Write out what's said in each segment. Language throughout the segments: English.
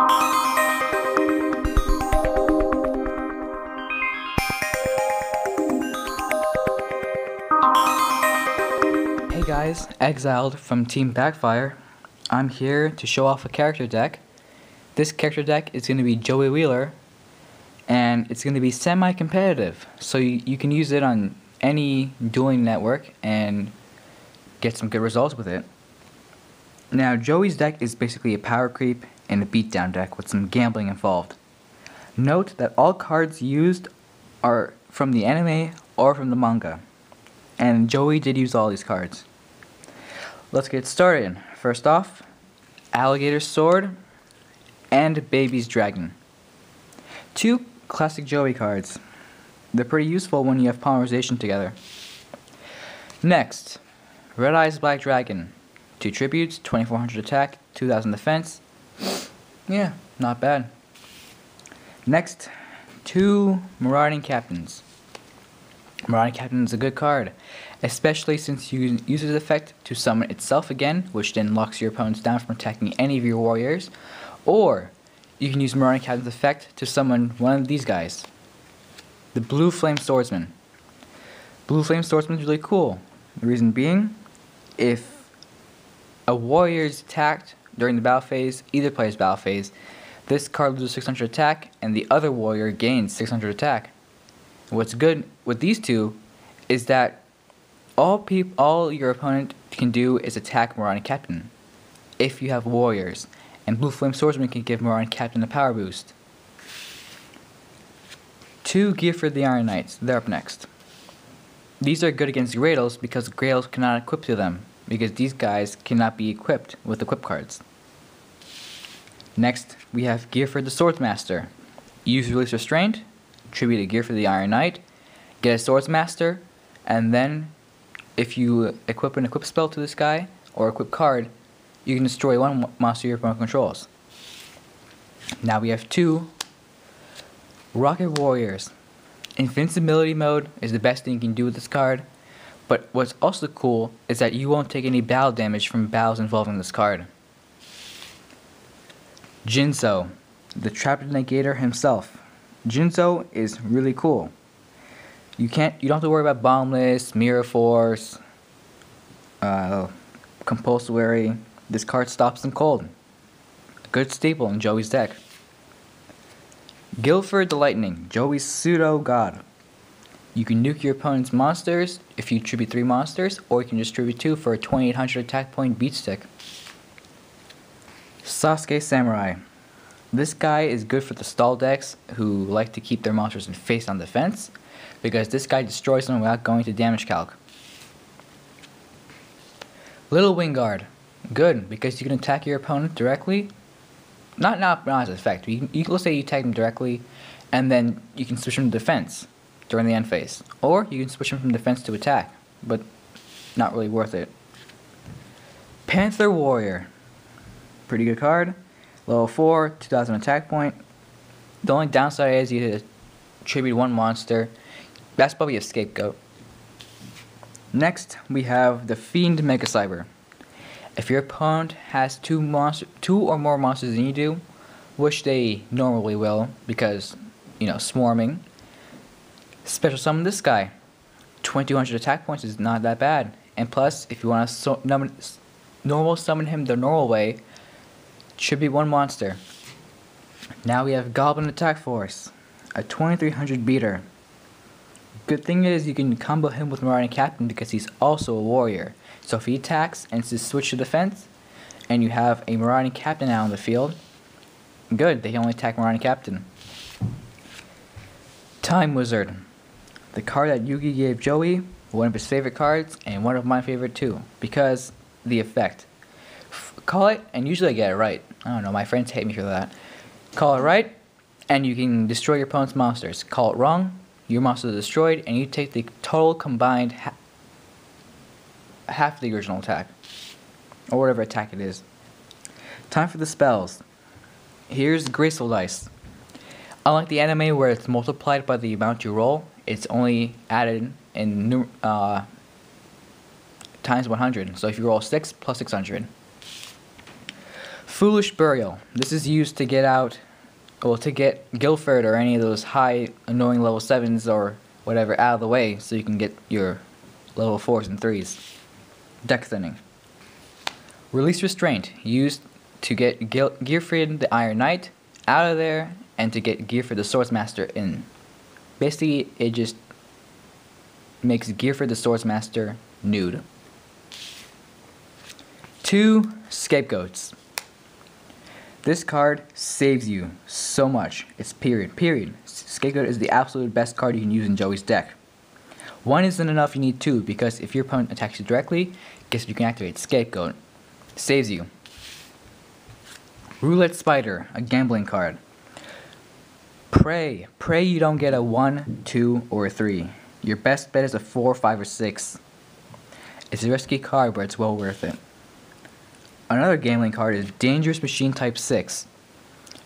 Hey guys, Exiled from Team Backfire. I'm here to show off a character deck. This character deck is going to be Joey Wheeler, and it's going to be semi-competitive, so you can use it on any dueling network and get some good results with it. Now, Joey's deck is basically a power creep and a beatdown deck with some gambling involved. Note that all cards used are from the anime or from the manga, and Joey did use all these cards. Let's get started. First off, Alligator's Sword and Baby's Dragon. Two classic Joey cards. They're pretty useful when you have polymerization together. Next, Red Eyes Black Dragon. 2 tributes, 2400 attack, 2000 defense. Yeah, not bad. Next, 2 Marauding Captains. Marauding Captain is a good card, especially since you use its effect to summon itself again, which then locks your opponents down from attacking any of your warriors, or you can use Marauding Captain's effect to summon one of these guys, the Blue Flame Swordsman. Blue Flame Swordsman is really cool. The reason being, if a warrior is attacked during the battle phase, either player's battle phase, this card loses 600 attack, and the other warrior gains 600 attack. What's good with these two is that all your opponent can do is attack Marauding Captain if you have warriors, and Blue Flame Swordsman can give Marauding Captain a power boost. 2 Gifford the Iron Knights, they're up next. These are good against Gradles because Gradles cannot equip to them, because these guys cannot be equipped with equip cards. Next, we have Gifford the Swordsmaster. Use Release Restraint, tribute a Gifford the Iron Knight, get a Swordsmaster, and then if you equip an equip spell to this guy, or equip card, you can destroy one monster your opponent controls. Now we have 2 Rocket Warriors. Invincibility mode is the best thing you can do with this card, but what's also cool is that you won't take any battle damage from battles involving this card. Jinzo, the Trapped Negator himself. Jinzo is really cool. You don't have to worry about Bombless, Mirror Force, Compulsory. This card stops them cold. A good staple in Joey's deck. Guilford the Lightning, Joey's pseudo god. You can nuke your opponent's monsters if you tribute 3 monsters, or you can just tribute 2 for a 2800 attack point beat stick. Sasuke Samurai. This guy is good for the stall decks who like to keep their monsters in face on defense, because this guy destroys them without going to damage calc. Little Wingard. Good, because you can attack your opponent directly. Not as an effect. Let's say you attack them directly, and then you can switch them to defense during the end phase. Or you can switch them from defense to attack, but not really worth it. Panther Warrior. Pretty good card. Level 4, 2000 attack point. The only downside is you tribute 1 monster. That's probably a scapegoat. Next, we have the Fiend Mega Cyber. If your opponent has 2 or more monsters than you do, which they normally will because, swarming, special summon this guy. 2200 attack points is not that bad. And plus, if you want to normal summon him the normal way, tribute 1 monster. Now we have Goblin Attack Force, a 2300 beater. Good thing is you can combo him with Marauding Captain because he's also a warrior. So if he attacks and says switch to defense, and you have a Marauding Captain out on the field, good, they can only attack Marauding Captain. Time Wizard. The card that Yugi gave Joey, one of his favorite cards, and one of my favorite too, because the effect. Call it, and usually I get it right. I don't know, my friends hate me for that. Call it right, and you can destroy your opponent's monsters. Call it wrong, your monster is destroyed, and you take the total combined half the original attack, or whatever attack it is. Time for the spells. Here's Graceful Dice. Unlike the anime where it's multiplied by the amount you roll, it's only added in times 100. So if you roll 6 plus 600. Foolish Burial. This is used to get out, well, to get Guilford or any of those high annoying level 7s or whatever out of the way so you can get your level 4s and 3s. Deck thinning. Release Restraint. Used to get Gearfried the Iron Knight out of there and to get Gearfried the Swordsmaster in. Basically, it just makes Gearfried the Swordsmaster nude. 2 Scapegoats. This card saves you so much. It's period. Scapegoat is the absolute best card you can use in Joey's deck. 1 isn't enough, you need 2, because if your opponent attacks you directly, guess you can activate Scapegoat. Saves you. Roulette Spider, a gambling card. Pray you don't get a 1, 2, or a 3. Your best bet is a 4, 5, or 6. It's a risky card, but it's well worth it. Another gambling card is Dangerous Machine Type 6.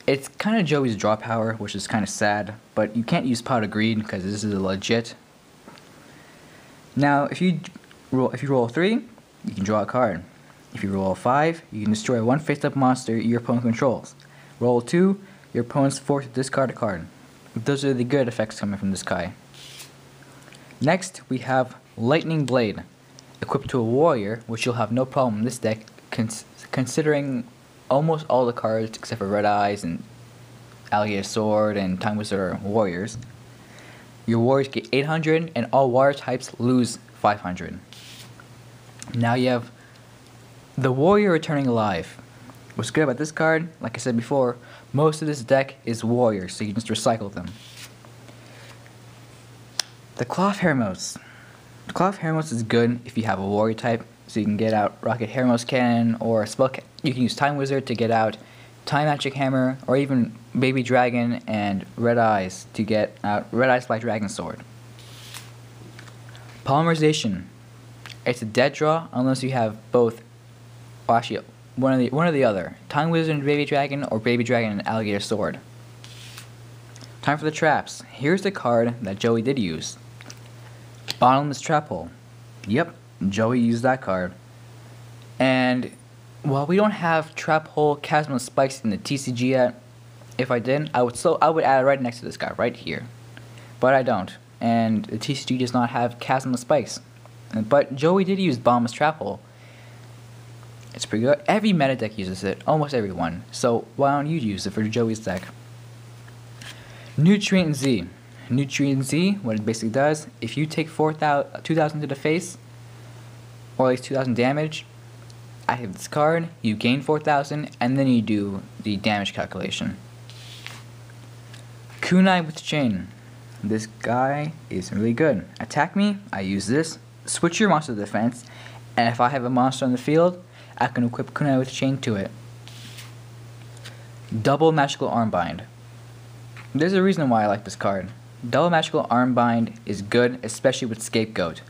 It's kind of Joey's draw power, which is kind of sad, but you can't use Pot of Greed because this is legit. Now, if you roll a 3, you can draw a card. If you roll a 5, you can destroy one face-up monster your opponent controls. Roll a 2, your opponent's forced to discard a card. Those are the good effects coming from this guy. Next, we have Lightning Blade. Equipped to a warrior, which you'll have no problem in this deck, considering almost all the cards except for Red Eyes and Alligator Sword and Time Wizard are warriors. Your warriors get 800 and all water types lose 500. Now you have the warrior returning alive. What's good about this card, like I said before, most of this deck is warriors, so you can just recycle them. The Cloth Hermos. The Cloth Hermos is good if you have a warrior type, so you can get out Rocket Hermos Cannon or a spell. You can use Time Wizard to get out Time Magic Hammer, or even Baby Dragon and Red Eyes to get out Red Eyes Black Dragon Sword. Polymerization. It's a dead draw unless you have both. Well, actually, one or the other. Time Wizard and Baby Dragon, or Baby Dragon and Alligator Sword. Time for the traps. Here's the card that Joey did use. Bottomless Trap Hole. Yep, Joey used that card. And while we don't have Trap Hole Chasm of Spikes in the TCG yet, if I did, I would add it right next to this guy, right here. But I don't. And the TCG does not have Chasm of Spikes. But Joey did use Bottomless Trap Hole. It's pretty good. Every meta deck uses it, almost everyone. So why don't you use it for Joey's deck? Nutrient Z. Nutrient Z, what it basically does, if you take 2,000 to the face, or at least 2,000 damage, I have this card, you gain 4,000, and then you do the damage calculation. Kunai with Chain. This guy is really good. Attack me, I use this. Switch your monster to defense, and if I have a monster on the field, I can equip Kunai with Chain to it. Double Magical Armbind. There's a reason why I like this card. Double Magical Armbind is good, especially with Scapegoat.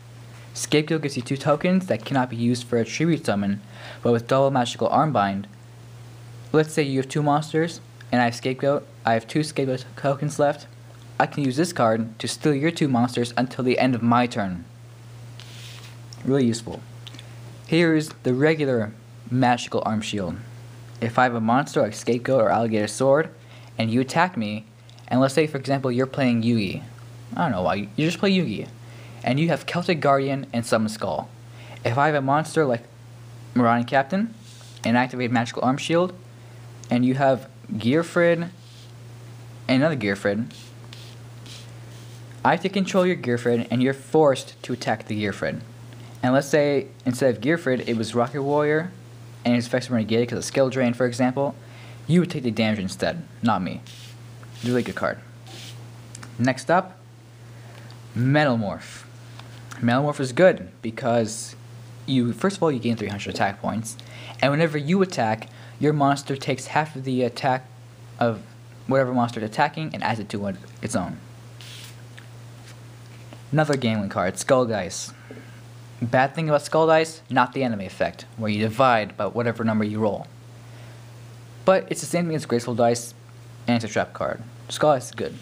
Scapegoat gives you 2 tokens that cannot be used for a tribute summon, but with Double Magical Armbind, let's say you have 2 monsters, and I have Scapegoat, I have 2 Scapegoat tokens left, I can use this card to steal your 2 monsters until the end of my turn. Really useful. Here is the regular Magical Arm Shield. If I have a monster like Scapegoat or Alligator Sword, and you attack me, and let's say for example you're playing Yugi, I don't know why, you just play Yugi, and you have Celtic Guardian and Summon Skull. If I have a monster like Marauding Captain, and activate Magical Arm Shield, and you have Gearfried and another Gearfried, I have to control your Gearfried, and you're forced to attack the Gearfried. And let's say instead of Gearfried, it was Rocket Warrior, and his effects were negated because of skill drain, for example, you would take the damage instead, not me. Really good card. Next up, Metalmorph. Metalmorph is good because first of all you gain 300 attack points, and whenever you attack, your monster takes half of the attack of whatever monster it's attacking and adds it to its own. Another gambling card, Skull Dice. Bad thing about Skull Dice, not the enemy effect, where you divide by whatever number you roll. But it's the same thing as Graceful Dice, and it's a trap card. Skull Dice is good.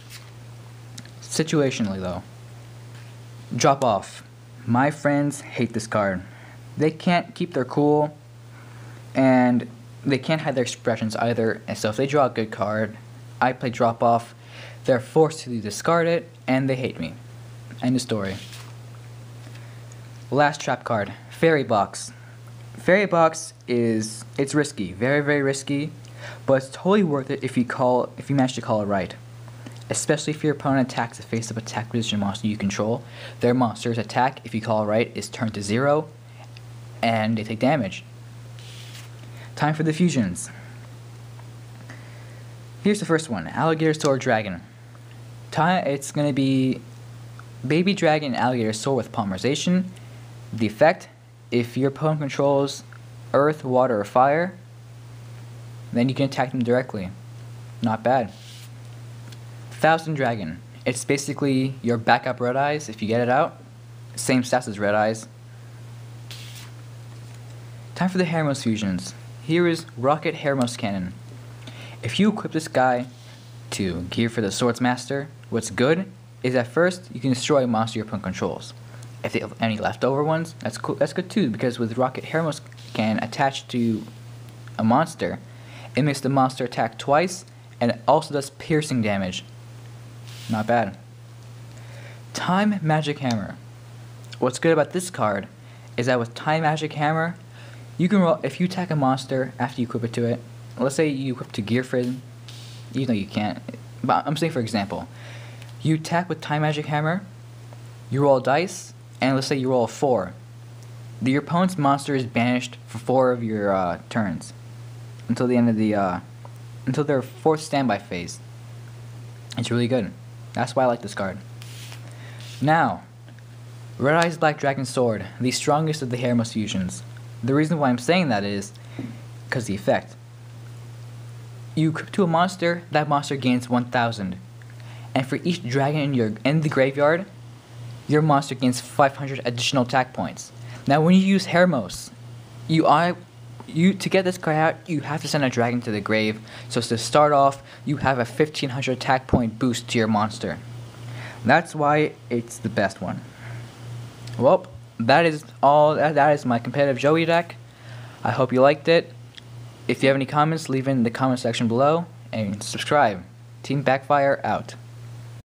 Situationally though, Drop Off. My friends hate this card. They can't keep their cool, and they can't hide their expressions either, and so if they draw a good card, I play drop off, they're forced to discard it, and they hate me. End of story. Last trap card, Fairy Box. Fairy Box it's risky, very, very risky, but it's totally worth it if you manage to call it right. Especially if your opponent attacks a face-up attack position monster you control. Their monster's attack, if you call it right, is turned to 0, and they take damage. Time for the fusions. Here's the first one, Alligator Sword Dragon. It's going to be Baby Dragon and Alligator Sword with Polymerization. The effect, if your opponent controls Earth, Water, or Fire, then you can attack them directly. Not bad. Thousand Dragon. It's basically your backup Red Eyes if you get it out. Same stats as Red Eyes. Time for the Hermos fusions. Here is Rocket Hermos Cannon. If you equip this guy to Gear for the Swords Master, what's good is at first you can destroy a monster your opponent controls. If they have any leftover ones, that's cool. That's good too, because with Rocket Hermos Cannon attached to a monster, it makes the monster attack twice, and it also does piercing damage. Not bad. Time Magic Hammer. What's good about this card is that with Time Magic Hammer, you can roll if you attack a monster after you equip it to it. Let's say you equip to Gearfried, even though you can't. But I'm saying for example, you attack with Time Magic Hammer, you roll dice, and let's say you roll a 4. Your opponent's monster is banished for 4 of your turns until the end of the until their 4th standby phase. It's really good. That's why I like this card. Now, Red Eyes Black Dragon Sword, the strongest of the Hermos fusions. The reason why I'm saying that is because the effect. You equip to a monster, that monster gains 1,000. And for each dragon in the graveyard, your monster gains 500 additional attack points. Now when you use Hermos, to get this card out, you have to send a dragon to the grave. So to start off, you have a 1,500 attack point boost to your monster. That's why it's the best one. Well, that is all. That is my competitive Joey deck. I hope you liked it. If you have any comments, leave in the comment section below, and subscribe. Team Backfire out.